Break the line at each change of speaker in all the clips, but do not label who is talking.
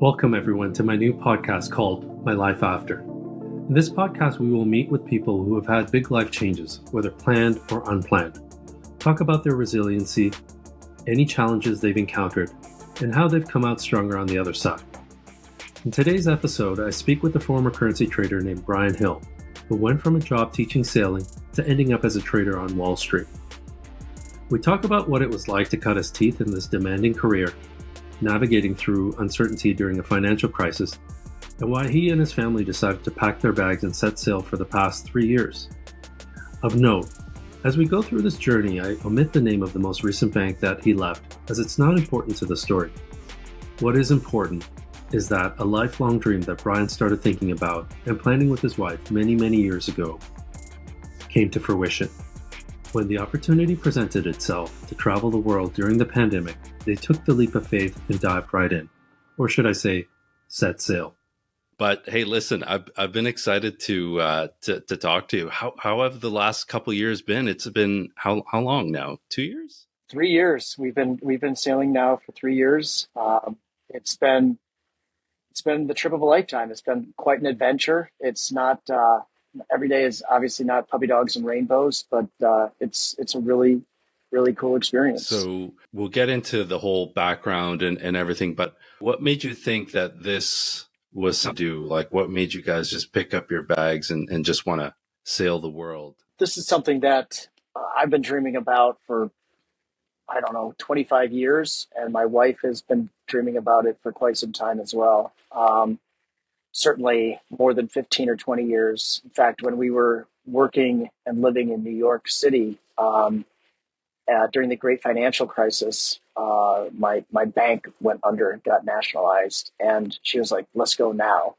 Welcome, everyone, to my new podcast called My Life After. In this podcast, we will meet with people who have had big life changes, whether planned or unplanned, talk about their resiliency, any challenges they've encountered, and how they've come out stronger on the other side. In today's episode, I speak with a former currency trader named Brian Hill, who went from a job teaching sailing to ending up as a trader on Wall Street. We talk about what it was like to cut his teeth in this demanding career, navigating through uncertainty during a financial crisis, and why he and his family decided to pack their bags and set sail for the past 3 years. Of note, as we go through this journey, I omit the name of the most recent bank that he left, as it's not important to the story. What is important is that a lifelong dream that Brian started thinking about and planning with his wife many years ago came to fruition. When the opportunity presented itself to travel the world during the pandemic, they took the leap of faith and dived right in. Or should I say, set sail. But hey, listen, I've been excited to talk to you. How have the last couple of years been? It's been how long now? 2 years?
3 years. We've been sailing now for 3 years. It's been the trip of a lifetime. It's been quite an adventure. It's not every day is obviously not puppy dogs and rainbows, but it's a really cool experience.
So we'll get into the whole background and everything, but what made you think that this was to do? Like, what made you guys just pick up your bags and just want to sail the world?
This is something that I've been dreaming about for, 25 years, and my wife has been dreaming about it for quite some time as well. Certainly more than 15 or 20 years. In fact, when we were working and living in New York City during the great financial crisis, my bank went under and got nationalized. And she was like, "Let's go now."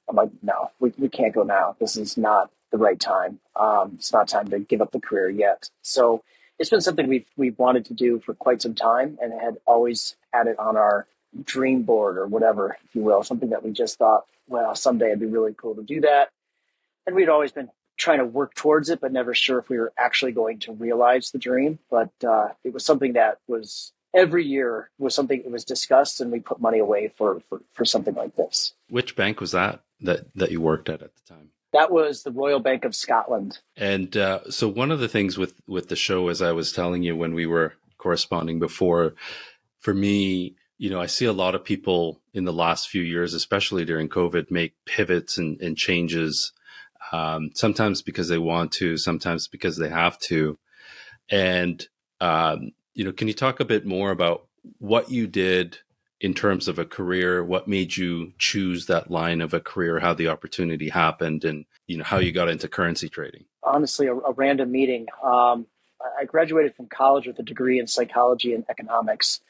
I'm like, "No, we can't go now. This is not the right time. It's not time to give up the career yet." So it's been something we've wanted to do for quite some time, and had always had it on our dream board, or whatever, if you will, something that we just thought, well, someday it'd be really cool to do that. And we'd always been trying to work towards it, but never sure if we were actually going to realize the dream. But it was something that was every year was something that was discussed, and we put money away for something like this.
Which bank was that you worked at the time?
That was the Royal Bank of Scotland.
And so one of the things with the show, as I was telling you when we were corresponding before, for me, I see a lot of people in the last few years, especially during COVID, make pivots and changes, sometimes because they want to, sometimes because they have to. And, can you talk a bit more about what you did in terms of a career? What made you choose that line of a career, how the opportunity happened, and, how you got into currency trading?
Honestly, a random meeting. I graduated from college with a degree in psychology and economics.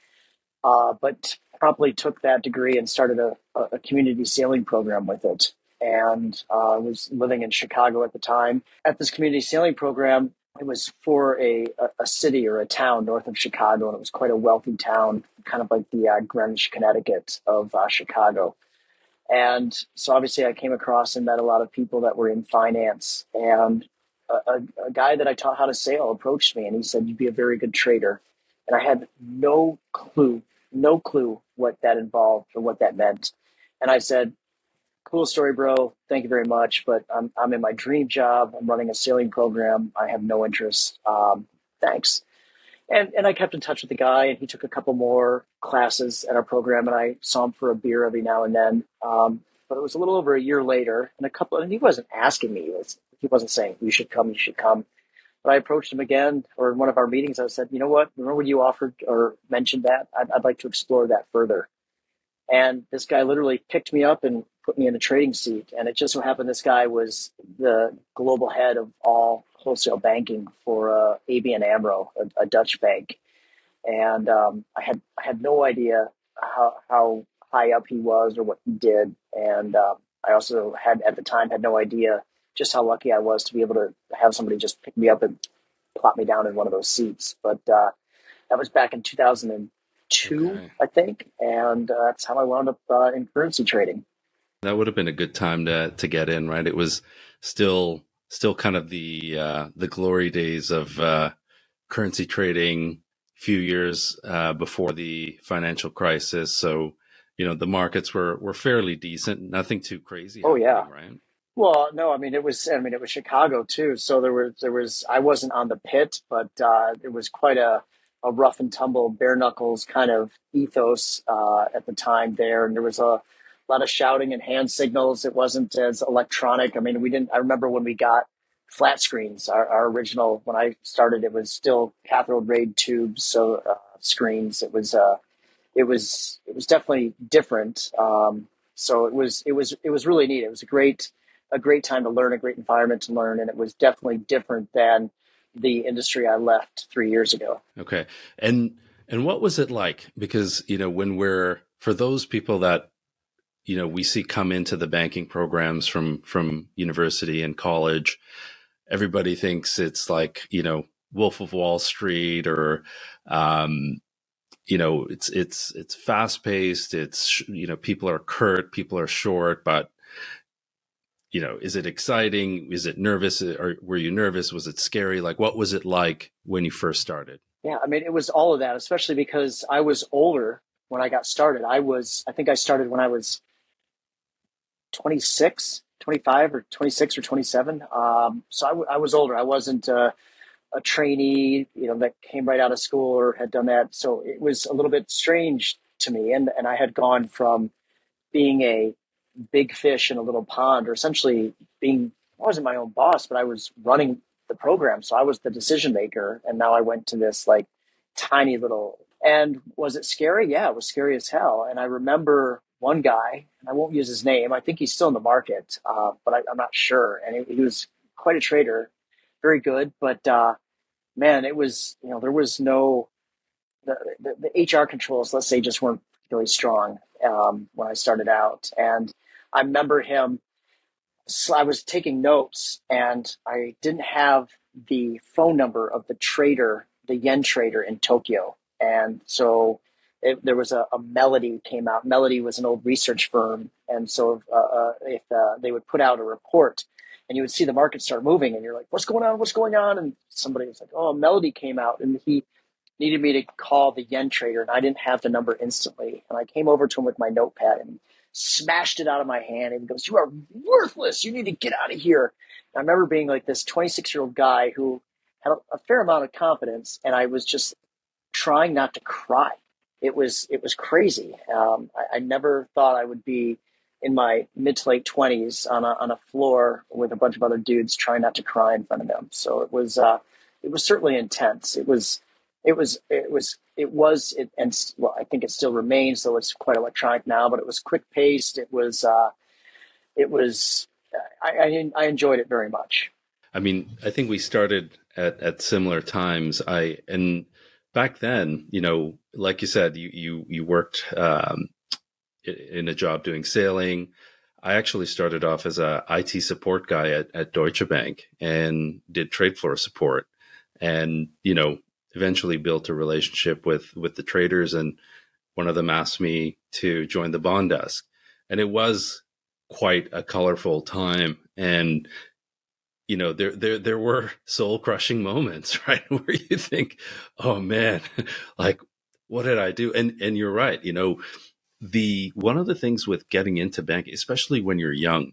But promptly took that degree and started a community sailing program with it. And I was living in Chicago at the time. At this community sailing program, it was for a city or a town north of Chicago, and it was quite a wealthy town, kind of like the Greenwich, Connecticut of Chicago. And so obviously I came across and met a lot of people that were in finance. And a guy that I taught how to sail approached me, and he said, "You'd be a very good trader." And I had no clue what that involved or what that meant. And I said, "Cool story, bro. Thank you very much. But I'm in my dream job. I'm running a sailing program. I have no interest. Thanks." And I kept in touch with the guy, and he took a couple more classes at our program, and I saw him for a beer every now and then. But it was a little over a year later, and he wasn't asking me. He wasn't saying, "You should come, you should come." But I approached him again, or in one of our meetings, I said, "You know what? Remember when you offered or mentioned that? I'd like to explore that further." And this guy literally picked me up and put me in a trading seat. And it just so happened this guy was the global head of all wholesale banking for ABN AMRO, a Dutch bank. And I had no idea how high up he was or what he did. And I also had at the time had no idea just how lucky I was to be able to have somebody just pick me up and plop me down in one of those seats. But that was back in 2002, okay. I think. And that's how I wound up in currency trading.
That would have been a good time to get in, right? It was still kind of the glory days of currency trading, few years before the financial crisis. So the markets were fairly decent, nothing too crazy
Oh yeah.
happening, right?
Well, no, I mean it was Chicago too. So there was I wasn't on the pit, but it was quite a rough and tumble, bare knuckles kind of ethos at the time there, and there was a lot of shouting and hand signals. It wasn't as electronic. I mean, we didn't. I remember when we got flat screens. Our original when I started, it was still cathode ray tubes, so screens. It was definitely different. So it was really neat. It was a great time to learn, a great environment to learn, and it was definitely different than the industry I left 3 years ago.
Okay. And what was it like? Because, when we're for those people that, we see come into the banking programs from university and college, everybody thinks it's like, Wolf of Wall Street or um, it's fast paced. It's, people are curt, people are short, but is it exciting? Is it nervous? Or were you nervous? Was it scary? Like, what was it like when you first started?
Yeah, I mean, it was all of that, especially because I was older when I got started. I think I started when I was 26, 25, or 26 or 27. So I was older. I wasn't a trainee, that came right out of school or had done that. So it was a little bit strange to me. And I had gone from being a big fish in a little pond, or essentially being, I wasn't my own boss, but I was running the program. So I was the decision maker. And now I went to this like tiny little, and was it scary? Yeah, it was scary as hell. And I remember one guy, and I won't use his name. I think he's still in the market, but I'm not sure. And he was quite a trader, very good. But man, it was, there was no, the HR controls, let's say, just weren't really strong when I started out. And I remember him, so I was taking notes and I didn't have the phone number of the trader, the yen trader in Tokyo. And so there was a Melody came out. Melody was an old research firm. And so if they would put out a report and you would see the market start moving and you're like, what's going on? What's going on? And somebody was like, oh, Melody came out and he needed me to call the yen trader, and I didn't have the number instantly. And I came over to him with my notepad and smashed it out of my hand. And he goes, "You are worthless. You need to get out of here." And I remember being like this 26-year-old guy who had a fair amount of confidence, and I was just trying not to cry. It was crazy. I never thought I would be in my mid to late 20s on a floor with a bunch of other dudes trying not to cry in front of them. So it was certainly intense. And well, I think it still remains, though it's quite electronic now. But it was quick paced. It was. I enjoyed it very much.
I mean, I think we started at similar times. And back then, like you said, you worked in a job doing sailing. I actually started off as a IT support guy at Deutsche Bank and did trade floor support, and eventually built a relationship with the traders, and one of them asked me to join the bond desk, and it was quite a colorful time. And there were soul crushing moments, right, where you think, oh man, like, what did I do? And you're right. The one of the things with getting into banking, especially when you're young,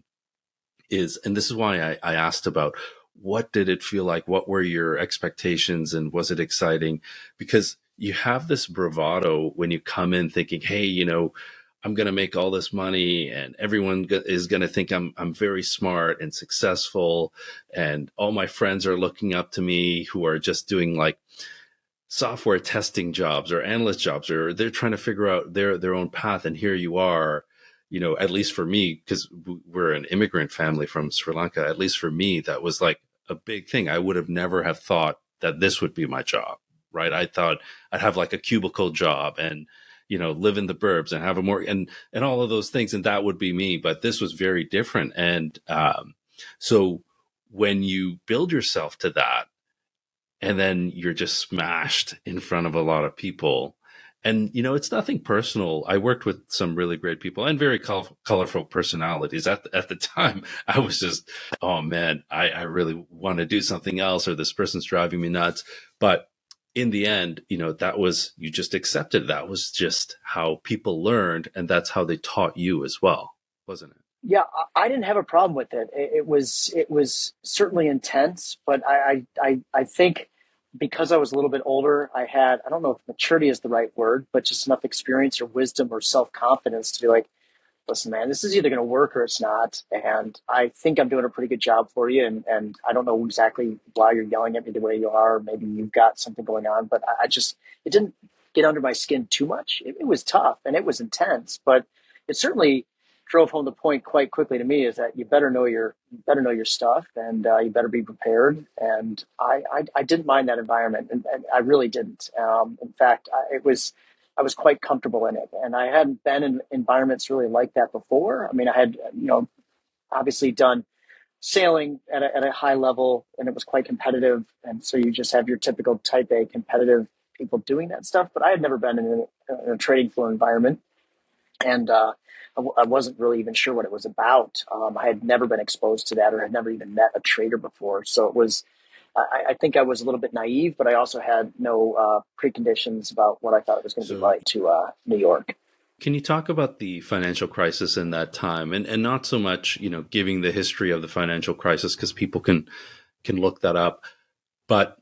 is, and this is why I asked about what did it feel like? What were your expectations, and was it exciting? Because you have this bravado when you come in thinking, hey, I'm going to make all this money and everyone is going to think I'm very smart and successful. And all my friends are looking up to me who are just doing like software testing jobs or analyst jobs, or they're trying to figure out their own path. And here you are, at least for me, because we're an immigrant family from Sri Lanka, at least for me, that was like a big thing. I would have never have thought that this would be my job, right? I thought I'd have like a cubicle job and, live in the burbs and have a more, and all of those things. And that would be me. But this was very different. And so when you build yourself to that, and then you're just smashed in front of a lot of people. And, it's nothing personal. I worked with some really great people and very colorful personalities. At the time, I was just, oh man, I really want to do something else, or this person's driving me nuts. But
in the end, that was, you just accepted that was just how people learned, and that's how they taught you as well, wasn't it?
Yeah, I didn't have a problem with it. It was certainly intense, but I think because I was a little bit older, I don't know if maturity is the right word, but just enough experience or wisdom or self confidence to be like, listen, man, this is either going to work or it's not. And I think I'm doing a pretty good job for you. And I don't know exactly why you're yelling at me the way you are. Maybe you've got something going on, but I just, it didn't get under my skin too much. It was tough and it was intense, but it certainly drove home the point quite quickly to me is that you better know your stuff, and you better be prepared. And I didn't mind that environment, and I really didn't. In fact, I was quite comfortable in it, and I hadn't been in environments really like that before. I mean, I had obviously done sailing at a high level, and it was quite competitive, and so you just have your typical type A competitive people doing that stuff. But I had never been in a trading floor environment, and I wasn't really even sure what it was about. I had never been exposed to that, or had never even met a trader before, so it was. I think I was a little bit naive, but I also had no preconditions about what I thought it was going to be
So
like to New York.
can you talk about the financial crisis in that time, and not so much, giving the history of the financial crisis, because people can look that up, but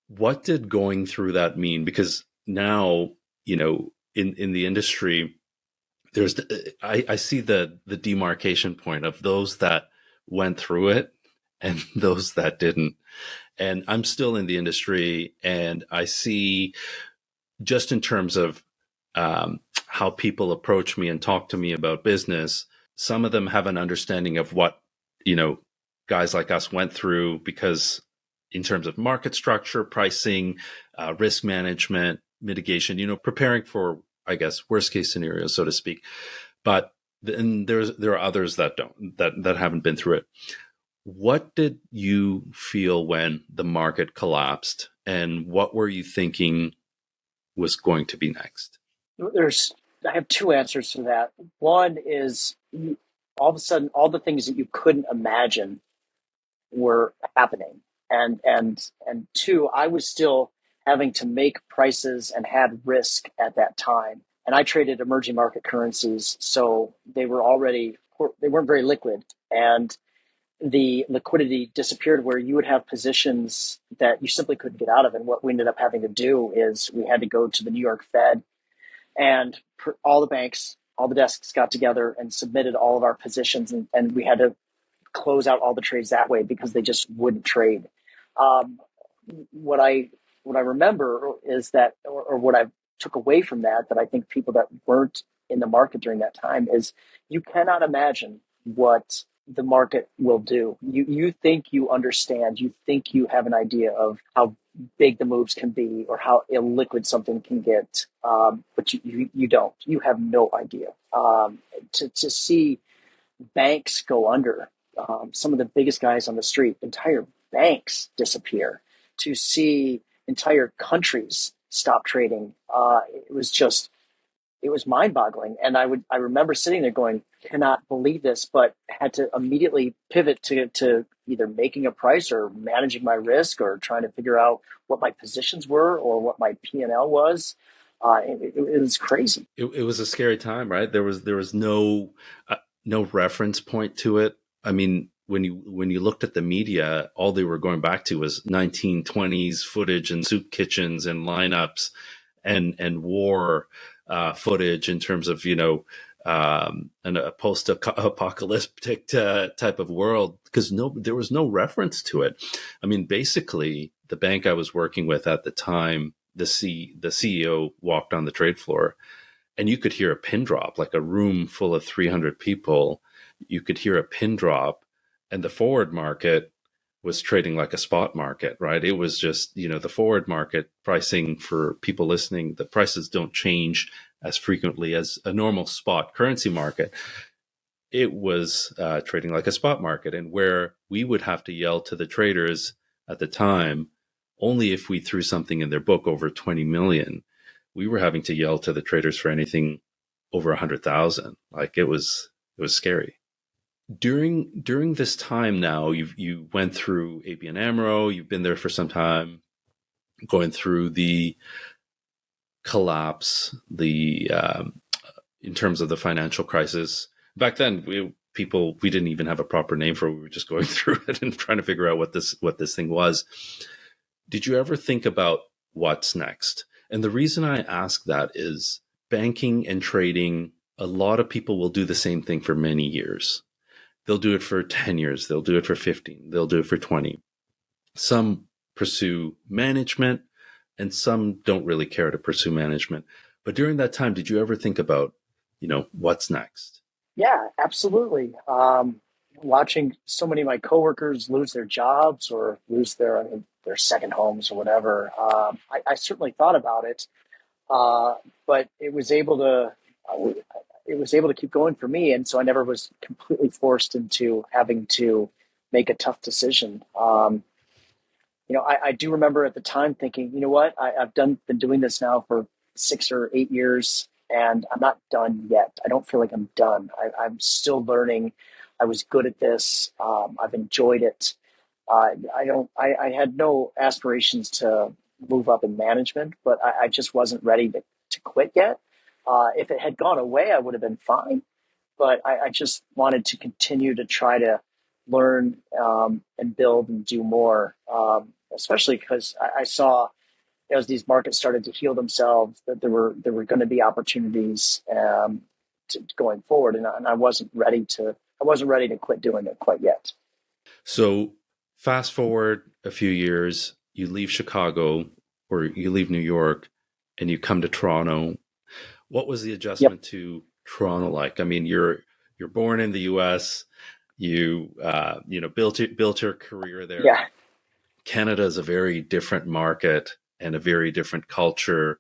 what did going through that mean? Because now, in the industry, I see the demarcation point of those that went through it and those that didn't. And I'm still in the industry, and I see, just in terms of how people approach me and talk to me about business, some of them have an understanding of what, you know, guys like us went through, because in terms of market structure, pricing, risk management, mitigation, preparing for, I guess, worst case scenarios, so to speak. But then there are others that don't, that haven't been through it. What did you feel when the market collapsed, and what were you thinking was going to be next?
There's, I have two answers to that. One is all of a sudden, all the things that you couldn't imagine were happening, and two, I was still having to make prices and had risk at that time. And I traded emerging market currencies, so they weren't very liquid, and the liquidity disappeared where you would have positions that you simply couldn't get out of. And what we ended up having to do is we had to go to the New York Fed, and all the banks, all the desks got together and submitted all of our positions, and we had to close out all the trades that way because they just wouldn't trade. Um, what I what I remember is that, or what I took away from that, that I think people that weren't in the market during that time is you cannot imagine what the market will do. You think you understand, you think you have an idea of how big the moves can be or how illiquid something can get, but you don't. You have no idea. To see banks go under, some of the biggest guys on the street, entire banks disappear, to see entire countries stop trading. It was mind boggling. And I remember sitting there going, cannot believe this, but had to immediately pivot to either making a price or managing my risk or trying to figure out what my positions were or what my P&L was. It was crazy.
It was a scary time, right? There was no reference point to it. I mean, when you looked at the media, all they were going back to was 1920s footage and soup kitchens and lineups and war footage, in terms of, and a post-apocalyptic type of world, because there was no reference to it. I mean, basically, the bank I was working with at the time, the CEO walked on the trade floor, and you could hear a pin drop, like a room full of 300 people. You could hear a pin drop, and the forward market was trading like a spot market, right? It was just, the forward market pricing, for people listening, the prices don't change as frequently as a normal spot currency market. It was trading like a spot market, and where we would have to yell to the traders at the time, only if we threw something in their book over 20 million, we were having to yell to the traders for anything over 100,000. Like, it was scary. During this time, now you went through ABN AMRO, you've been there for some time. going through the collapse, the in terms of the financial crisis. Back then, we didn't even have a proper name for it. We were just going through it and trying to figure out what this thing was. Did you ever think about what's next? And the reason I ask that is banking and trading, a lot of people will do the same thing for many years. They'll do it for 10 years. They'll do it for 15. They'll do it for 20. Some pursue management and some don't really care to pursue management. But during that time, did you ever think about, what's next?
Yeah, absolutely. Watching so many of my coworkers lose their jobs or lose their second homes or whatever, I certainly thought about it, but it was able to keep going for me, and so I never was completely forced into having to make a tough decision. I do remember at the time thinking, you know what, I've been doing this now for 6 or 8 years, and I'm not done yet. I don't feel like I'm done. I'm still learning. I was good at this. I've enjoyed it. I had no aspirations to move up in management, but I just wasn't ready to quit yet. If it had gone away, I would have been fine, but I just wanted to continue to try to learn and build and do more, especially because I saw as these markets started to heal themselves that there were going to be opportunities going forward, and I wasn't ready to quit doing it quite yet.
So fast forward a few years, you leave Chicago or you leave New York and you come to Toronto. What was the adjustment to Toronto like? I mean, you're born in the U.S. You built your career there.
Yeah.
Canada is a very different market and a very different culture.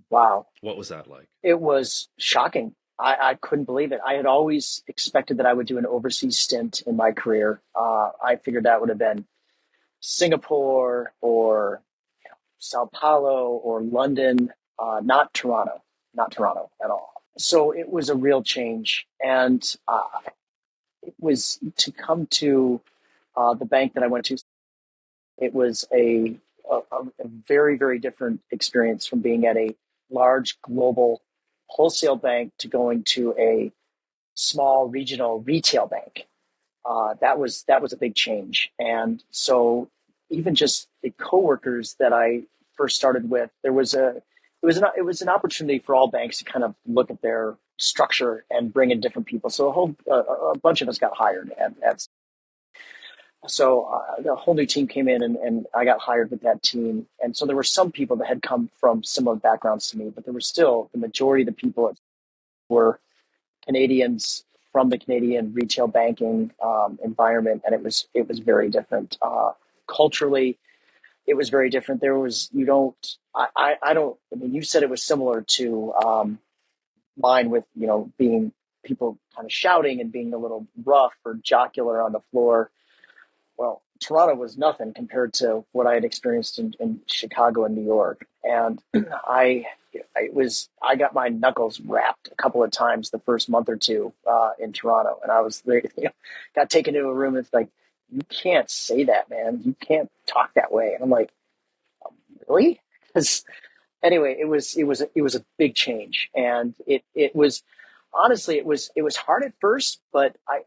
Wow.
What was that like?
It was shocking. I couldn't believe it. I had always expected that I would do an overseas stint in my career. I figured that would have been Singapore or Sao Paulo or London, not Toronto at all. So it was a real change. And it was to come to the bank that I went to. It was a very, very different experience from being at a large global wholesale bank to going to a small regional retail bank. That was a big change. And so even just the coworkers that I first started with, it was an opportunity for all banks to kind of look at their structure and bring in different people. So a bunch of us got hired the whole new team came in, and I got hired with that team. And so there were some people that had come from similar backgrounds to me, but there were still the majority of the people were Canadians from the Canadian retail banking environment, and it was very different. Culturally, it was very different. There was you don't I don't. I mean, you said it was similar to mine with being people kind of shouting and being a little rough or jocular on the floor. Well, Toronto was nothing compared to what I had experienced in Chicago and New York. And I got my knuckles rapped a couple of times the first month or two in Toronto. And I was got taken to a room. It's like, you can't say that, man. You can't talk that way. And I'm like, really? Because anyway, it was a big change, and it was honestly it was hard at first, but I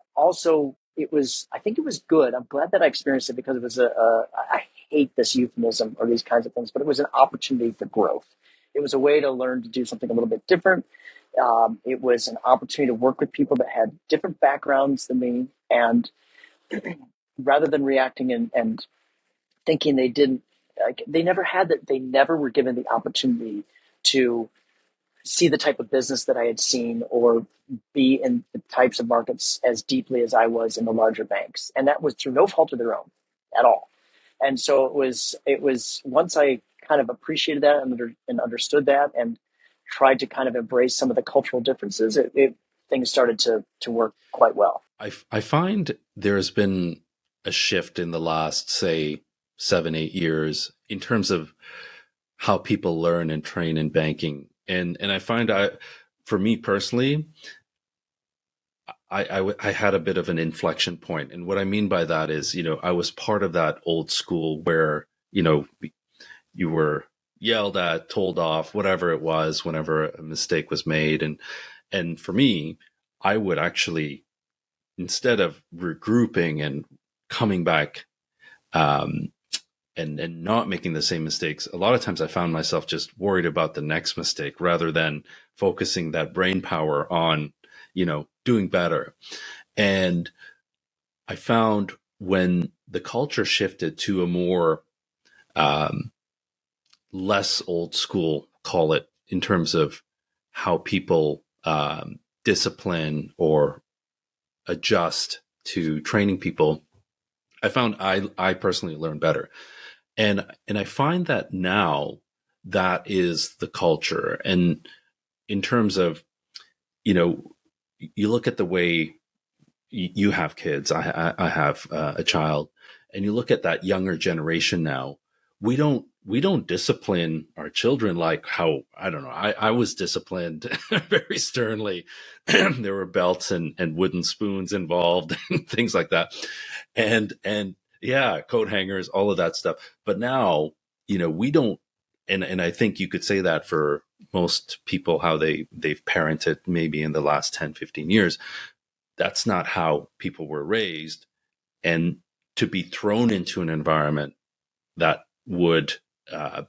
think it was good. I'm glad that I experienced it because it was I hate this euphemism or these kinds of things, but it was an opportunity for growth. It was a way to learn to do something a little bit different. It was an opportunity to work with people that had different backgrounds than me, and rather than reacting and thinking they didn't, like, they never had that, they never were given the opportunity to see the type of business that I had seen or be in the types of markets as deeply as I was in the larger banks. And that was through no fault of their own at all. And so it was once I kind of appreciated that and understood that and tried to kind of embrace some of the cultural differences, things started to work quite well.
I find there's been a shift in the last, say, 7-8 years in terms of how people learn and train in banking. And I find for me personally, I had a bit of an inflection point. And what I mean by that is, I was part of that old school where, you were yelled at, told off, whatever it was, whenever a mistake was made. And for me, I would actually, instead of regrouping and coming back, um, and not making the same mistakes, a lot of times I found myself just worried about the next mistake rather than focusing that brain power on, doing better. And I found when the culture shifted to a more, um, less old school, call it, in terms of how people, discipline or adjust to training people, I found I personally learned better. And I find that now that is the culture. And in terms of, you know, you look at the way you have kids, I have a child, and you look at that younger generation now. We don't discipline our children like how, I don't know. I was disciplined very sternly. There were belts and wooden spoons involved and things like that, and yeah, coat hangers, all of that stuff. But now, we don't. And I think you could say that for most people, how they've parented maybe in the last 10, 15 years. That's not how people were raised. And to be thrown into an environment that would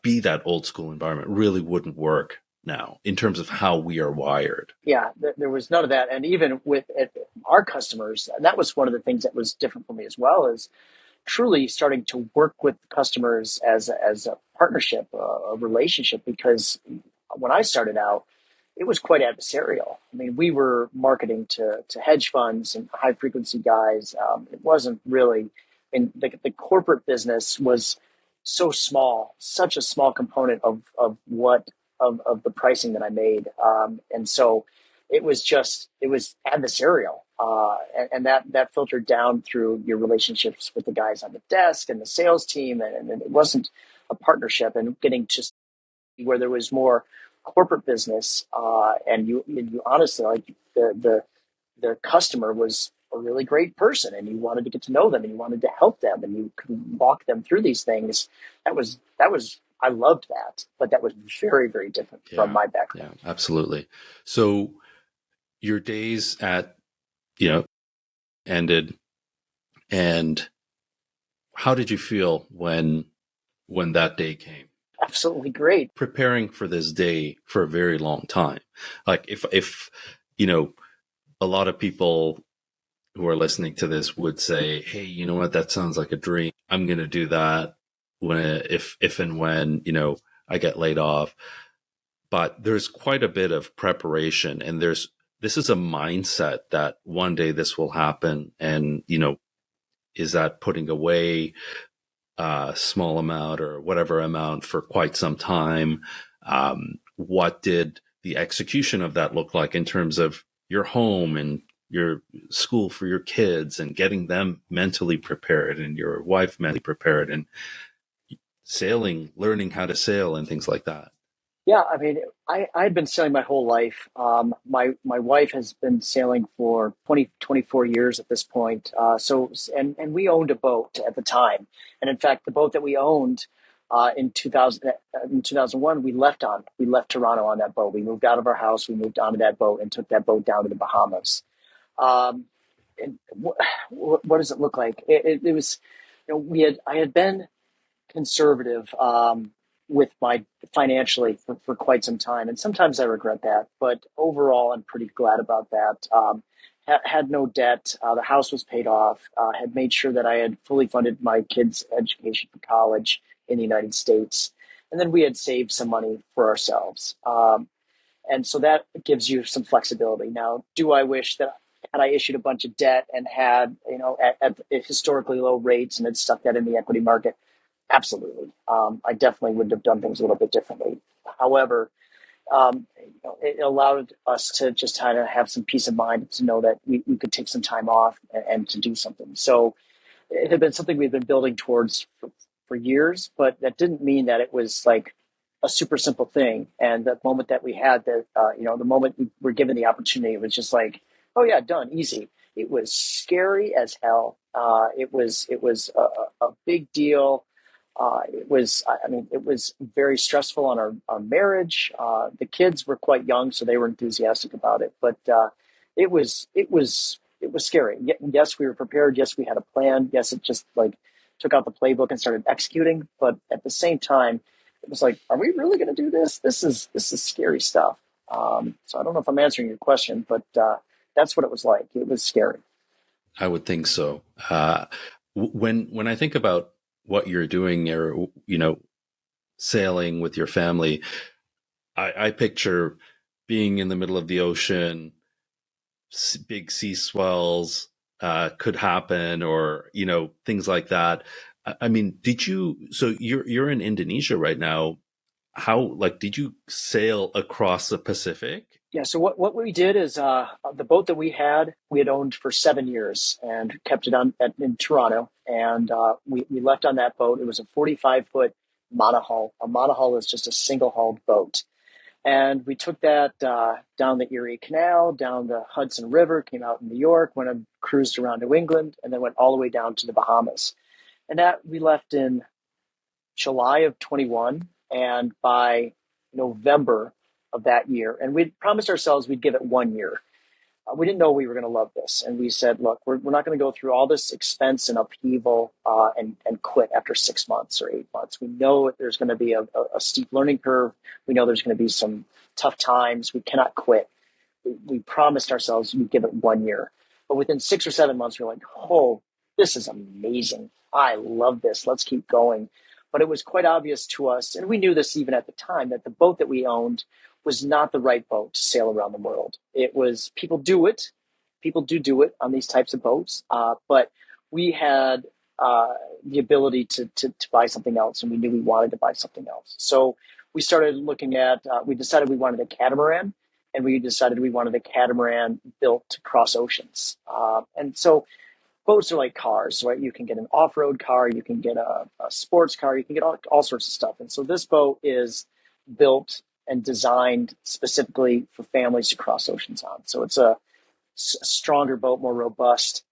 be that old school environment really wouldn't work now in terms of how we are wired.
Yeah, there was none of that. And even with our customers, and that was one of the things that was different for me as well, is truly starting to work with customers as a partnership, a relationship, because when I started out, it was quite adversarial. I mean, we were marketing to hedge funds and high frequency guys. It wasn't really, and the corporate business was so small, such a small component of the pricing that I made, and so it was adversarial, and that filtered down through your relationships with the guys on the desk and the sales team, and it wasn't a partnership. And getting to where there was more corporate business, and you honestly, like, the customer was a really great person, and you wanted to get to know them, and you wanted to help them, and you could walk them through these things. That was I loved that, but that was very, very different from
Yeah,
my
yeah,
background.
absolutely. So your days at, ended, and how did you feel when that day came?
Absolutely great.
Preparing for this day for a very long time. Like if you know, a lot of people who are listening to this would say, "Hey, you know what? That sounds like a dream. I'm going to do that if and when, I get laid off." But there's quite a bit of preparation, and this is a mindset that one day this will happen. And, is that putting away a small amount or whatever amount for quite some time? What did the execution of that look like in terms of your home and your school for your kids and getting them mentally prepared and your wife mentally prepared and sailing, learning how to sail and things like that?
Yeah, I mean, I'd been sailing my whole life. My wife has been sailing for 24 years at this point. And we owned a boat at the time. And in fact, the boat that we owned in 2001, we left Toronto on that boat. We moved out of our house, we moved onto that boat and took that boat down to the Bahamas. Um, and what does it look like? It was, I had been conservative, with my financially for quite some time, and sometimes I regret that. But overall, I'm pretty glad about that. Had no debt. The house was paid off. Had made sure that I had fully funded my kids' education for college in the United States, and then we had saved some money for ourselves. And so that gives you some flexibility. Now, do I wish that had I issued a bunch of debt and had, at historically low rates and had stuck that in the equity market? Absolutely. I definitely would have done things a little bit differently. However, it allowed us to just kind of have some peace of mind to know that we could take some time off and to do something. So it had been something we've been building towards for years, but that didn't mean that it was like a super simple thing. And the moment that we had the moment we were given the opportunity, it was just like, oh yeah, done, easy. It was scary as hell. It was a big deal. it was very stressful on our marriage. The kids were quite young, so they were enthusiastic about it, but it was scary. Yes, we were prepared. Yes, we had a plan. Yes, it just like took out the playbook and started executing. But at the same time, it was like, are we really going to do this? This is scary stuff. So I don't know if I'm answering your question, but that's what it was like. It was scary.
I would think so. When I think about what you're doing, or sailing with your family, I picture being in the middle of the ocean, big sea swells could happen, or things like that. I mean, did you? So you're in Indonesia right now. How, like, did you sail across the Pacific?
Yeah. So what we did is the boat that we had owned for 7 years and kept it in Toronto, and we left on that boat. It was a 45-foot monohull. A monohull is just a single hulled boat. And we took that down the Erie Canal, down the Hudson River, came out in New York, went and cruised around New England, and then went all the way down to the Bahamas. And that we left in July of 21. And by November of that year, and we'd promised ourselves we'd give it 1 year. We didn't know we were going to love this. And we said, look, we're not going to go through all this expense and upheaval and quit after 6 months or 8 months. We know there's going to be a steep learning curve. We know there's going to be some tough times. We cannot quit. We promised ourselves we'd give it 1 year. But within 6 or 7 months, we were like, oh, this is amazing. I love this. Let's keep going. But it was quite obvious to us, and we knew this even at the time, that the boat that we owned was not the right boat to sail around the world. It was, people do it. People do it on these types of boats. But we had the ability to buy something else, and we knew we wanted to buy something else. So we started looking at, we decided we wanted a catamaran, and we decided we wanted a catamaran built to cross oceans. And so boats are like cars, right? You can get an off-road car, you can get a sports car, you can get all sorts of stuff. And so this boat is built and designed specifically for families to cross oceans on. So it's a stronger boat, more robust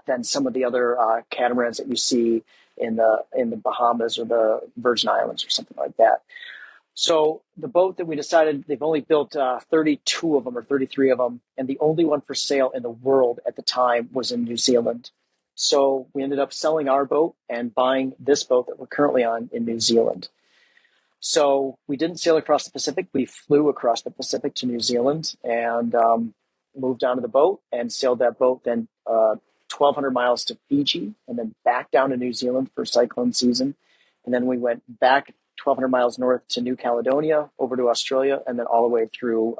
than some of the other catamarans that you see in the Bahamas or the Virgin Islands or something like that. So the boat that we decided, they've only built 32 of them or 33 of them, and the only one for sale in the world at the time was in New Zealand. So we ended up selling our boat and buying this boat that we're currently on in New Zealand. So we didn't sail across the Pacific. We flew across the Pacific to New Zealand and moved onto the boat and sailed that boat then 1,200 miles to Fiji and then back down to New Zealand for cyclone season. And then we went back 1,200 miles north to New Caledonia, over to Australia, and then all the way through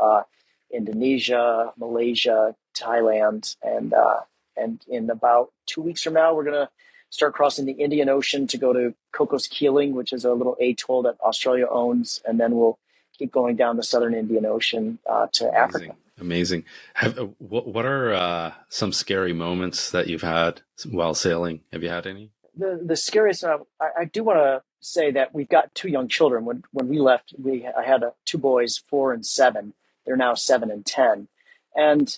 Indonesia, Malaysia, Thailand, and in about 2 weeks from now, we're going to start crossing the Indian Ocean to go to Cocos Keeling, which is a little atoll that Australia owns, and then we'll keep going down the southern Indian Ocean to Africa.
Amazing. What are some scary moments that you've had while sailing? Have you had any?
The scariest, I do want to say that we've got two young children. When we left, I had two boys, 4 and 7. They're now 7 and 10. And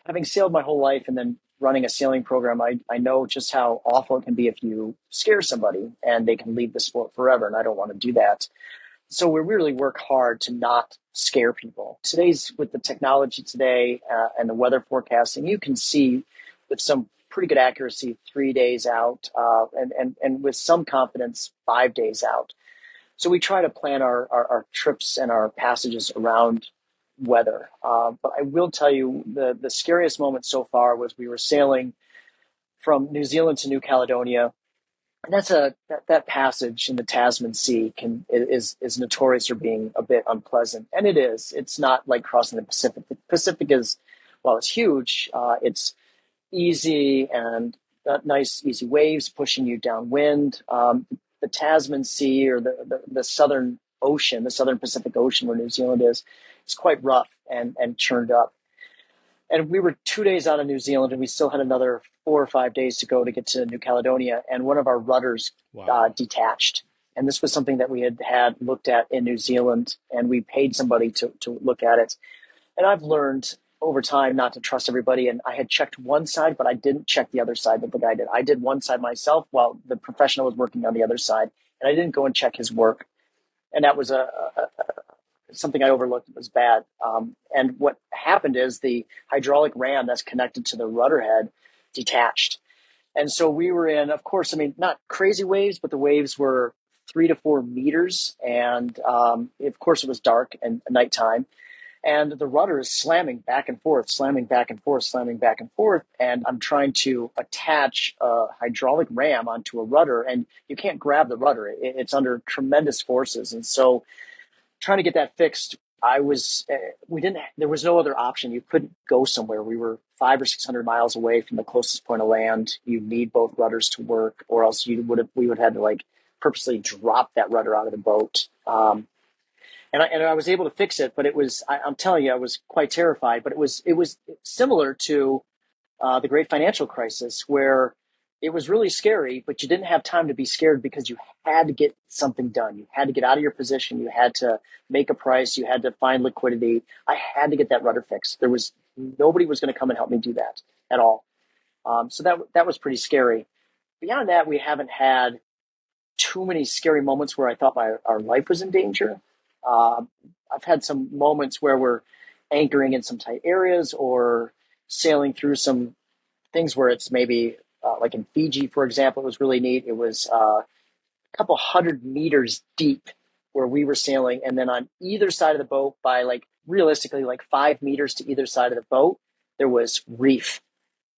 having sailed my whole life and then running a sailing program, I know just how awful it can be if you scare somebody and they can leave the sport forever. And I don't want to do that. So we really work hard to not scare people. With the technology today and the weather forecasting, you can see with some pretty good accuracy 3 days out and with some confidence 5 days out. So we try to plan our trips and our passages around weather. But I will tell you the scariest moment so far was we were sailing from New Zealand to New Caledonia. And that passage in the Tasman Sea is notorious for being a bit unpleasant, and it is. It's not like crossing the Pacific. The Pacific is, while it's huge, it's easy and nice, easy waves pushing you downwind. The Tasman Sea or the Southern Ocean, the Southern Pacific Ocean, where New Zealand is quite rough and churned up. And we were 2 days out of New Zealand, and we still had another 4 or 5 days to go to get to New Caledonia. And one of our rudders detached. And this was something that we had looked at in New Zealand, and we paid somebody to look at it. And I've learned over time not to trust everybody. And I had checked one side, but I didn't check the other side that the guy did. I did one side myself while the professional was working on the other side. and I didn't go and check his work. And that was something I overlooked. It was bad. And what happened is the hydraulic ram that's connected to the rudder head detached. And so we were in, of course, I mean, not crazy waves, but the waves were 3 to 4 meters. And of course, it was dark and nighttime. And the rudder is slamming back and forth, slamming back and forth, slamming back and forth. And I'm trying to attach a hydraulic ram onto a rudder, and you can't grab the rudder. It's under tremendous forces. And so trying to get that fixed, there was no other option. You couldn't go somewhere. We were 500 or 600 miles away from the closest point of land. You need both rudders to work, or else we would have had to like purposely drop that rudder out of the boat. And I was able to fix it, but I'm telling you, I was quite terrified, but it was similar to the great financial crisis, where it was really scary, but you didn't have time to be scared because you had to get something done. You had to get out of your position. You had to make a price. You had to find liquidity. I had to get that rudder fixed. Nobody was going to come and help me do that at all. So that was pretty scary. Beyond that, we haven't had too many scary moments where I thought our life was in danger. I've had some moments where we're anchoring in some tight areas or sailing through some things where it's maybe like in Fiji, for example. It was really neat. It was a couple 100 meters deep where we were sailing, and then on either side of the boat, by like realistically like 5 meters to either side of the boat, there was reef.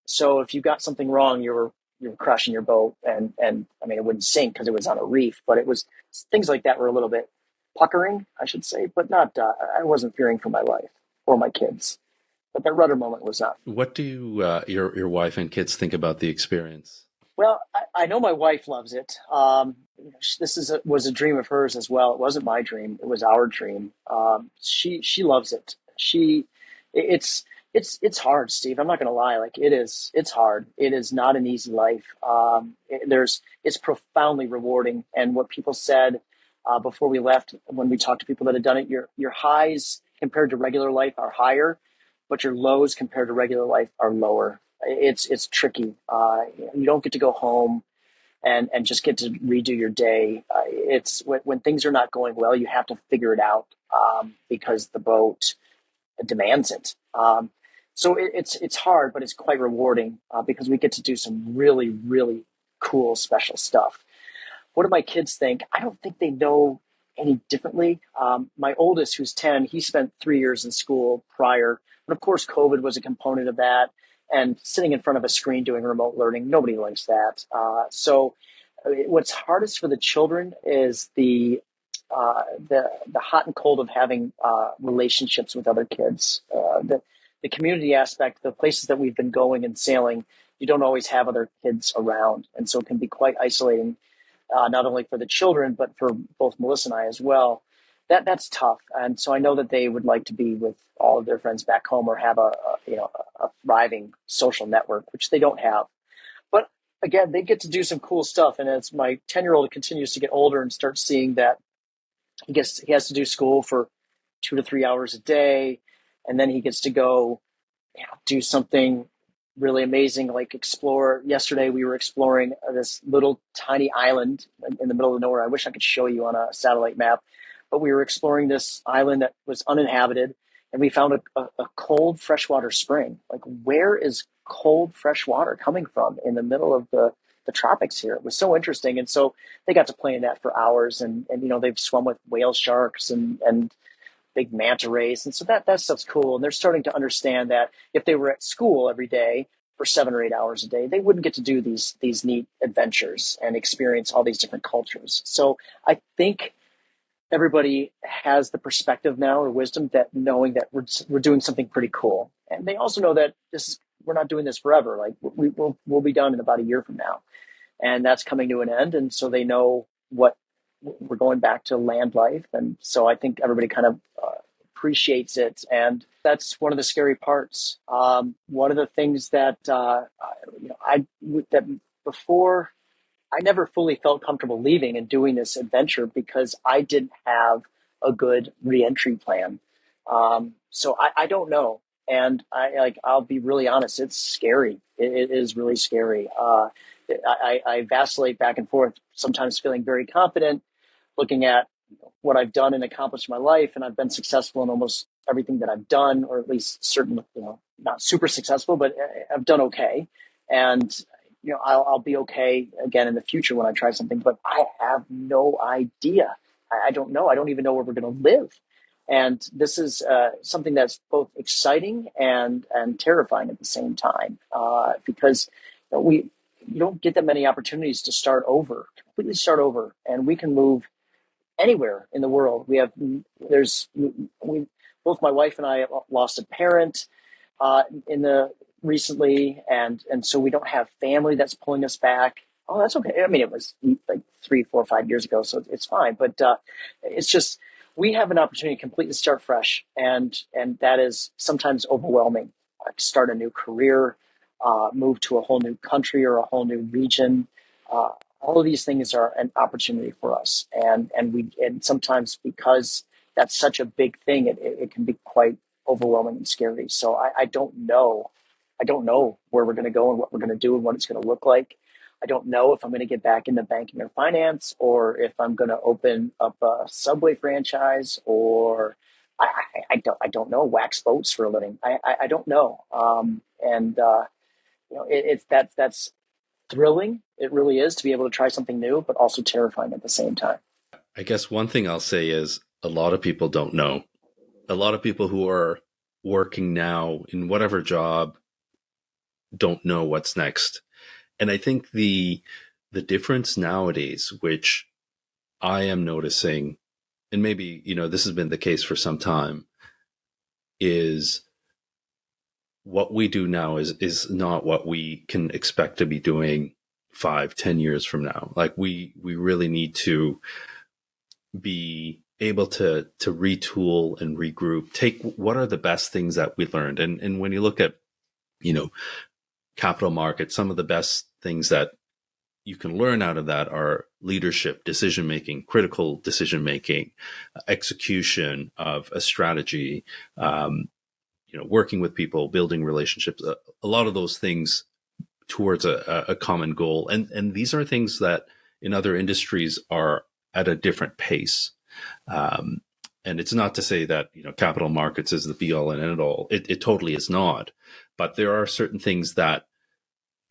So if you got something wrong, you were crushing your boat, and I mean, it wouldn't sink because it was on a reef, but it was things like that were a little bit puckering, I should say, but not. I wasn't fearing for my life or my kids, but that rudder moment was not.
What do your wife and kids think about the experience?
Well, I know my wife loves it. Was a dream of hers as well. It wasn't my dream; it was our dream. She loves it. It's it's hard, Steve. I'm not going to lie. Like it is. It's hard. It is not an easy life. It's profoundly rewarding. And what people said before we left, when we talked to people that had done it, your highs compared to regular life are higher, but your lows compared to regular life are lower. It's tricky. You don't get to go home and just get to redo your day. It's when things are not going well, you have to figure it out because the boat demands it. So it's hard, but it's quite rewarding because we get to do some really, really cool, special stuff. What do my kids think? I don't think they know any differently. My oldest, who's 10, he spent 3 years in school prior. But of course, COVID was a component of that. And sitting in front of a screen doing remote learning, nobody likes that. So what's hardest for the children is the hot and cold of having relationships with other kids. The community aspect, the places that we've been going and sailing, you don't always have other kids around. And so it can be quite isolating, not only for the children, but for both Melissa and I as well. That's tough. And so I know that they would like to be with all of their friends back home or have a thriving social network, which they don't have. But again, they get to do some cool stuff. And as my 10-year-old continues to get older and starts seeing that he has to do school for 2 to 3 hours a day, and then he gets to go do something really amazing, like explore. Yesterday we were exploring this little tiny island in the middle of nowhere. I wish I could show you on a satellite map, but we were exploring this island that was uninhabited, and we found a cold freshwater spring. Like, where is cold fresh water coming from in the middle of the tropics here? It was so interesting. And so they got to play in that for hours, and they've swum with whale sharks and big manta rays. And so that stuff's cool. And they're starting to understand that if they were at school every day for 7 or 8 hours a day, they wouldn't get to do these neat adventures and experience all these different cultures. So I think everybody has the perspective now, or wisdom, that knowing that we're doing something pretty cool. And they also know that we're not doing this forever. Like we'll be done in about a year from now, and that's coming to an end. And so they know what we're going back to land life. And so I think everybody kind of appreciates it. And that's one of the scary parts. One of the things that, that before I never fully felt comfortable leaving and doing this adventure because I didn't have a good reentry plan. So I don't know. And I'll be really honest, it's scary. It is really scary. I vacillate back and forth, sometimes feeling very confident, looking at what I've done and accomplished in my life, and I've been successful in almost everything that I've done, or at least certain, not super successful, but I've done okay. And I'll be okay again in the future when I try something, but I have no idea. I don't know. I don't even know where we're going to live. And this is something that's both exciting and terrifying at the same time, because you don't get that many opportunities to start over, completely start over, and we can move anywhere in the world. We both my wife and I lost a parent in the recently, and so we don't have family that's pulling us back. Oh, that's okay. I mean, it was like 3, 4, 5 years ago, so it's fine. But it's just we have an opportunity to completely start fresh, and that is sometimes overwhelming. Start a new career, move to a whole new country or a whole new region. All of these things are an opportunity for us, and sometimes because that's such a big thing, it can be quite overwhelming and scary. So I don't know. I don't know where we're going to go and what we're going to do and what it's going to look like. I don't know if I'm going to get back into banking or finance, or if I'm going to open up a Subway franchise, or I don't know, wax boats for a living. I don't know. That's thrilling. It really is, to be able to try something new, but also terrifying at the same time.
I guess one thing I'll say is a lot of people don't know. A lot of people who are working now in whatever job don't know what's next. And I think the difference nowadays, which I am noticing, and maybe, this has been the case for some time, is what we do now is not what we can expect to be doing 5-10 years from now. Like we really need to be able to retool and regroup, take what are the best things that we learned. And when you look at, capital markets, some of the best things that you can learn out of that are leadership, decision making, critical decision making, execution of a strategy, working with people, building relationships, a lot of those things towards a common goal. And these are things that in other industries are at a different pace. And it's not to say that, capital markets is the be all and end all. It totally is not. But there are certain things that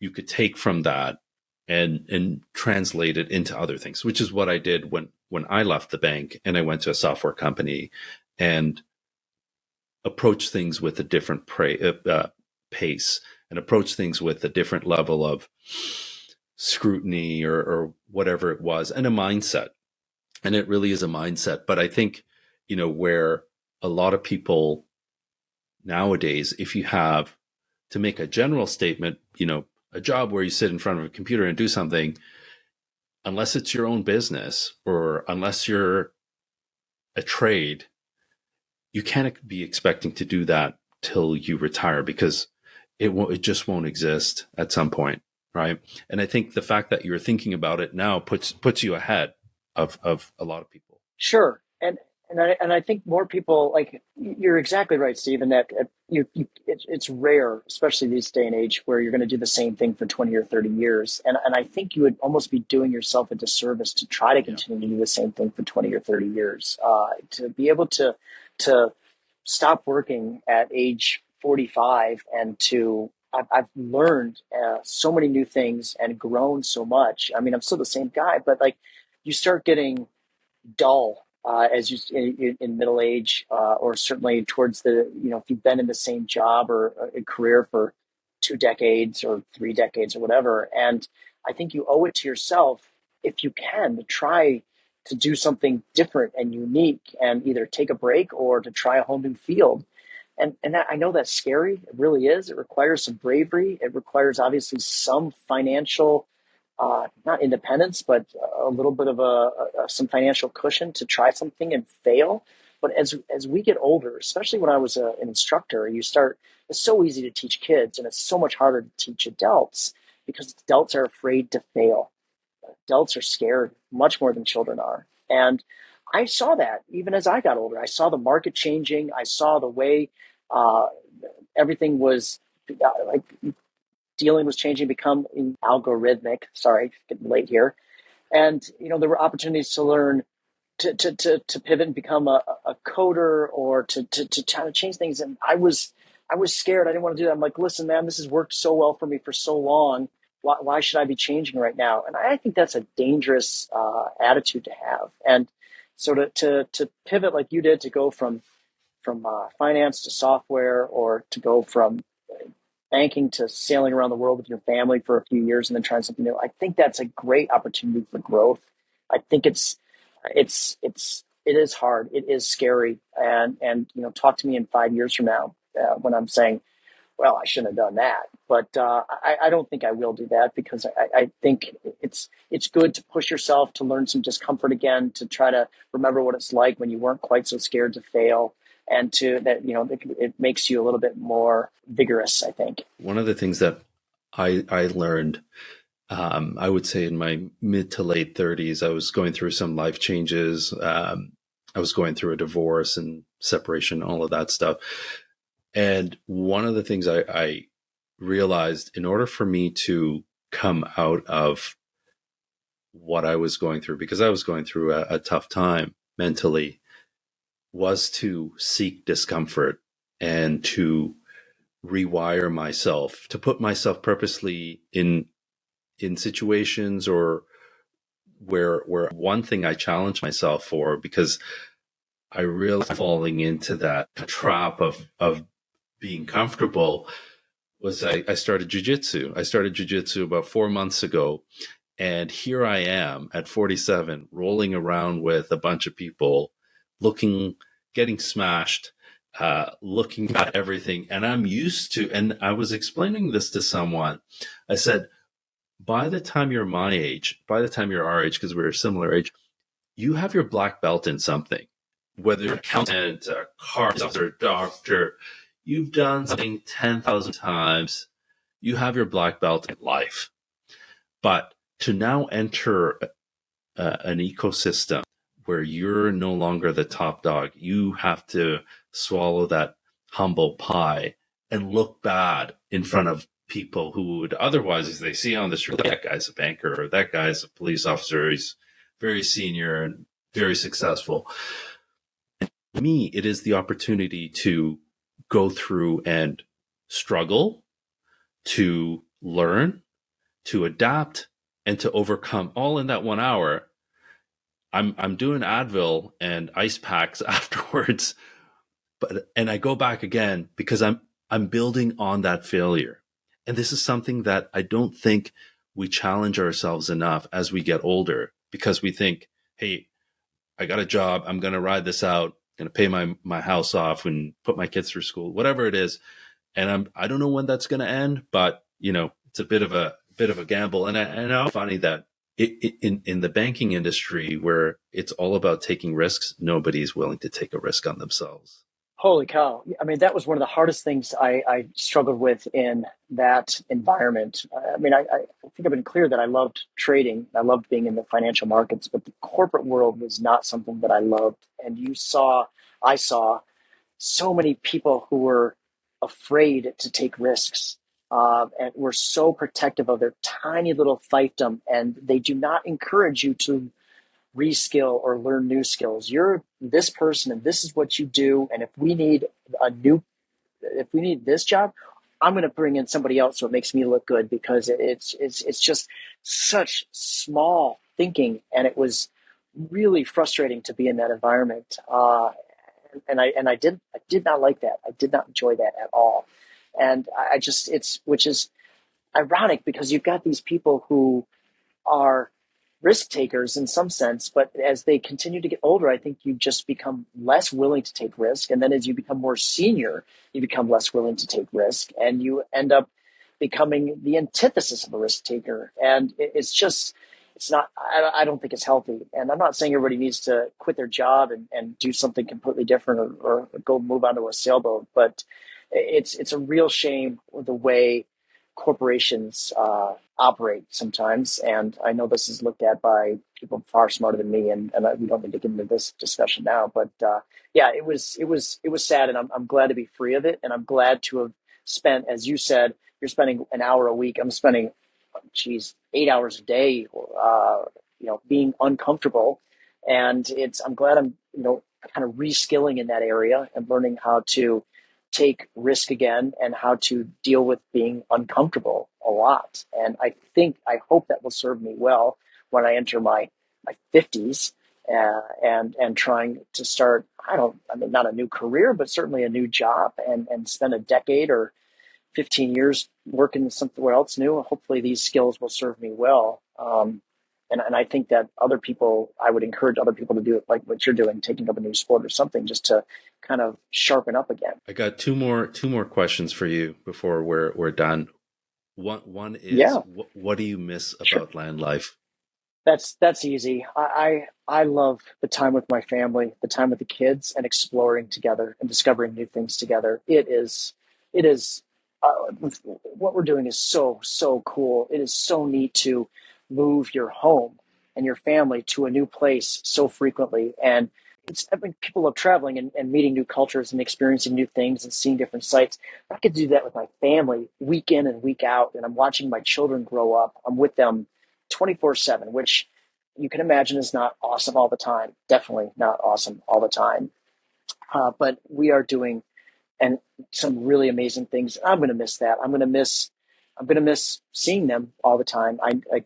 you could take from that and translate it into other things, which is what I did when I left the bank and I went to a software company and approached things with a different pace, and approach things with a different level of scrutiny or whatever it was, and a mindset. And it really is a mindset. But I think, where a lot of people nowadays, if you have to make a general statement, a job where you sit in front of a computer and do something, unless it's your own business or unless you're a trade, you can't be expecting to do that till you retire, because it just won't exist at some point, right? And I think the fact that you're thinking about it now puts you ahead of a lot of people.
Sure, and I think more people, like, you're exactly right, Stephen. That it's rare, especially this day and age, where you're going to do the same thing for 20 or 30 years. And I think you would almost be doing yourself a disservice to try to continue to do the same thing for 20 or 30 years. To be able to stop working at age 45 and I've learned so many new things and grown so much. I mean, I'm still the same guy, but like, you start getting dull as in middle age, or certainly towards if you've been in the same job or a career for 2 decades or 3 decades or whatever. And I think you owe it to yourself, if you can, to try to do something different and unique, and either take a break or to try a whole new field. And I know that's scary. It really is. It requires some bravery. It requires obviously some financial, not independence, but a little bit of some financial cushion to try something and fail. But as we get older, especially when I was an instructor, it's so easy to teach kids, and it's so much harder to teach adults, because adults are afraid to fail. Adults are scared much more than children are. And I saw that even as I got older. I saw the market changing. I saw the way everything was like dealing was changing, become algorithmic. Sorry, getting late here. And, there were opportunities to learn to pivot and become a coder or to try to change things. And I was scared. I didn't want to do that. I'm like, listen, man, this has worked so well for me for so long. Why should I be changing right now? And I think that's a dangerous attitude to have. And so to pivot like you did, to go from finance to software, or to go from banking to sailing around the world with your family for a few years and then trying something new. I think that's a great opportunity for growth. I think it is hard. It is scary. And talk to me in 5 years from now when I'm saying, well, I shouldn't have done that. But I don't think I will do that, because I think it's good to push yourself to learn some discomfort again, to try to remember what it's like when you weren't quite so scared to fail, and it makes you a little bit more vigorous, I think.
One of the things that I learned, I would say in my mid to late 30s, I was going through some life changes. I was going through a divorce and separation, all of that stuff. And one of the things I realized, in order for me to come out of what I was going through, because I was going through a tough time mentally, was to seek discomfort and to rewire myself, to put myself purposely in situations or where one thing I challenged myself for, because I realized falling into that trap of being comfortable was I started jujitsu. I started jujitsu about 4 months ago. And here I am at 47, rolling around with a bunch of people, getting smashed, looking at everything. And I'm used to, and I was explaining this to someone. I said, by the time you're my age, by the time you're our age, because we're a similar age, you have your black belt in something, whether you're an accountant, a car doctor, a doctor, you've done something 10,000 times, you have your black belt in life. But to now enter an ecosystem where you're no longer the top dog, you have to swallow that humble pie and look bad in front of people who would otherwise, as they see on the street, that guy's a banker or that guy's a police officer, he's very senior and very successful. And for me, it is the opportunity to go through and struggle, to learn, to adapt, and to overcome, all in that 1 hour. I'm doing Advil and ice packs afterwards, and I go back again because I'm building on that failure. And this is something that I don't think we challenge ourselves enough as we get older, because we think, hey, I got a job, I'm going to ride this out, going to pay my house off and put my kids through school, whatever it is. And I don't know when that's going to end, but it's a bit of a gamble. And I know it's funny that in the banking industry, where it's all about taking risks, nobody's willing to take a risk on themselves.
Holy cow. I mean, that was one of the hardest things I struggled with in that environment. I mean, I think I've been clear that I loved trading. I loved being in the financial markets, but the corporate world was not something that I loved. And I saw so many people who were afraid to take risks, and were so protective of their tiny little fiefdom. And they do not encourage you to reskill or learn new skills. You're this person and this is what you do. And if we need this job, I'm going to bring in somebody else so it makes me look good, because it's just such small thinking. And it was really frustrating to be in that environment. And I did not like that. I did not enjoy that at all. And which is ironic, because you've got these people who are risk takers in some sense, but as they continue to get older, I think you just become less willing to take risk. And then as you become more senior, you become less willing to take risk, and you end up becoming the antithesis of a risk taker. And it's not, I don't think it's healthy. And I'm not saying everybody needs to quit their job and do something completely different, or go move onto a sailboat, but it's a real shame the way corporations operate sometimes. And I know this is looked at by people far smarter than me, and we don't need to get into this discussion now. But yeah, it was sad, and I'm glad to be free of it, and I'm glad to have spent, as you said, you're spending an hour a week. I'm spending, 8 hours a day, being uncomfortable. And I'm glad I'm, kind of reskilling in that area and learning how to take risk again and how to deal with being uncomfortable a lot. And I hope that will serve me well when I enter my 50s, and trying to start, not a new career, but certainly a new job, and spend a decade or 15 years working somewhere else new. Hopefully these skills will serve me well. And I think that I would encourage other people to do it like what you're doing, taking up a new sport or something, just to kind of sharpen up again.
I got two more questions for you before we're done. One is,
Yeah,
what do you miss
sure.
about land life?
That's easy. I love the time with my family, the time with the kids, and exploring together and discovering new things together. It is what we're doing is so cool. It is so neat to move your home and your family to a new place so frequently. And people love traveling and meeting new cultures and experiencing new things and seeing different sights. I get to do that with my family week in and week out, and I'm watching my children grow up. I'm with them 24/7, which you can imagine is not awesome all the time. Definitely not awesome all the time. But we are doing and some really amazing things. I'm going to miss that. I'm going to miss seeing them all the time.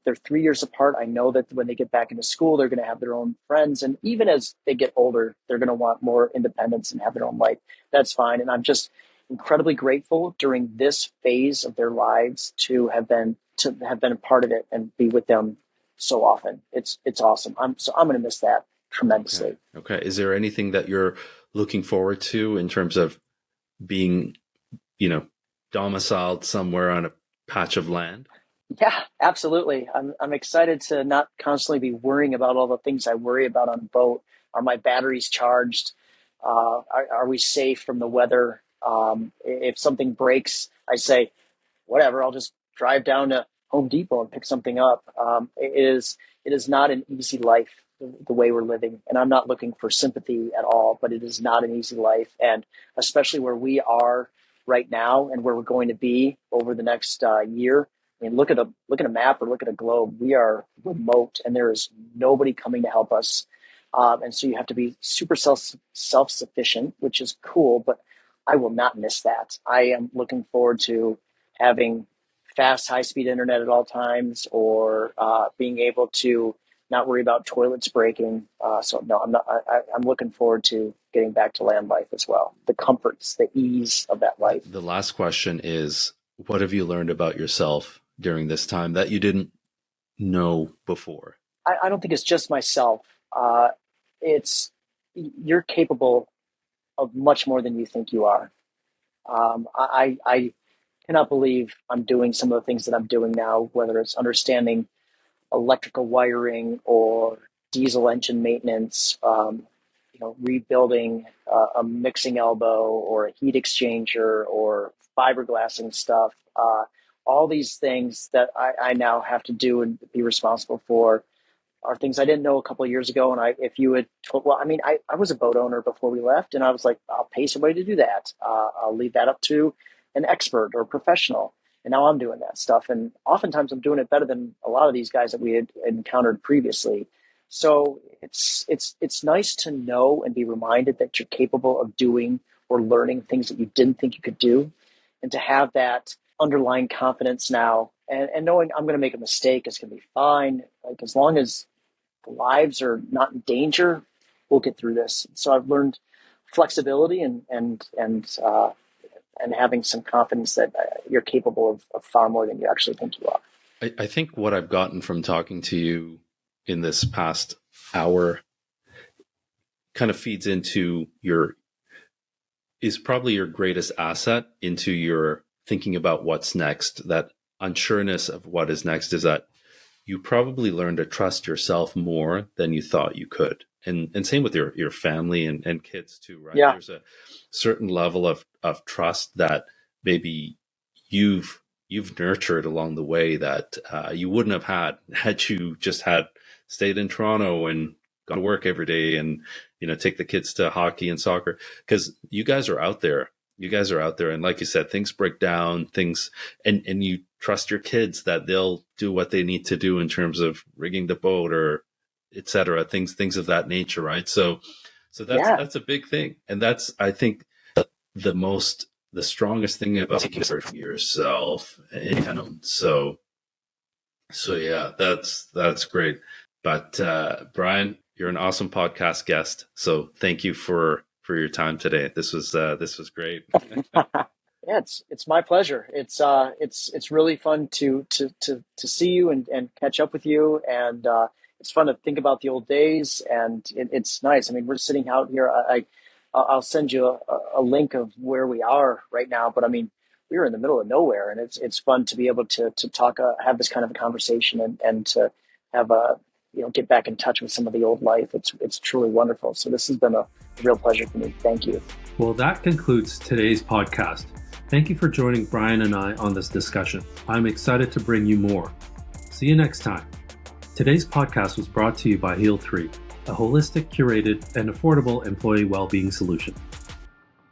They're 3 years apart. I know that when they get back into school, they're going to have their own friends. And even as they get older, they're going to want more independence and have their own life. That's fine. And I'm just incredibly grateful during this phase of their lives to have been a part of it and be with them so often. It's awesome. I'm going to miss that
Okay.
tremendously.
Okay. Is there anything that you're looking forward to in terms of being, you know, domiciled somewhere on a patch of land?
Yeah, absolutely. I'm excited to not constantly be worrying about all the things I worry about on a boat. Are my batteries charged? Are we safe from the weather? If something breaks, I say, whatever, I'll just drive down to Home Depot and pick something up. It is not an easy life the way we're living, and I'm not looking for sympathy at all. But it is not an easy life, and especially where we are right now and where we're going to be over the next year. I mean, look at a map or look at a globe. We are remote, and there is nobody coming to help us. And so you have to be super self sufficient, which is cool. But I will not miss that. I am looking forward to having fast, high speed internet at all times, or being able to not worry about toilets breaking. So no, I'm not. I'm looking forward to getting back to land life as well. The comforts, the ease of that life.
The last question is, what have you learned about yourself during this time that you didn't know before?
I don't think it's just myself. It's You're capable of much more than you think you are. I cannot believe I'm doing some of the things that I'm doing now, whether it's understanding electrical wiring or diesel engine maintenance, rebuilding a mixing elbow or a heat exchanger or fiberglassing stuff. All these things that I now have to do and be responsible for are things I didn't know a couple of years ago. And if you had told, well, I mean, I was a boat owner before we left, and I was like, I'll pay somebody to do that. I'll leave that up to an expert or a professional. And now I'm doing that stuff. And oftentimes I'm doing it better than a lot of these guys that we had encountered previously. So it's nice to know and be reminded that you're capable of doing or learning things that you didn't think you could do, and to have that underlying confidence now, and knowing I'm going to make a mistake, it's going to be fine. Like, as long as lives are not in danger, we'll get through this. So I've learned flexibility and having some confidence that you're capable of far more than you actually think you are.
I think what I've gotten from talking to you in this past hour kind of feeds into is probably your greatest asset into your thinking about what's next. That unsureness of what is next is that you probably learn to trust yourself more than you thought you could. And same with your family and kids too, right?
Yeah.
There's a certain level of trust that maybe you've nurtured along the way that you wouldn't have had you just had stayed in Toronto and gone to work every day and take the kids to hockey and soccer, because you guys are out there you guys are out there, and like you said, things break down, and you trust your kids that they'll do what they need to do in terms of rigging the boat or et cetera, things of that nature, right? So that's a big thing, and that's, I think, the strongest thing about taking care of yourself. And so yeah, that's great. But Brian, you're an awesome podcast guest. So thank you for your time today. This was great.
Yeah, it's my pleasure. It's really fun to see you and catch up with you, and it's fun to think about the old days, and it's nice. I mean, we're sitting out here. I'll send you a link of where we are right now, but I mean, we're in the middle of nowhere, and it's fun to be able to talk, have this kind of a conversation, and to have a, get back in touch with some of the old life. It's truly wonderful. So this has been a real pleasure for me. Thank you.
Well, that concludes today's podcast. Thank you for joining Brian and I on this discussion. I'm excited to bring you more. See you next time. Today's podcast was brought to you by Heal3, a holistic, curated, and affordable employee well-being solution.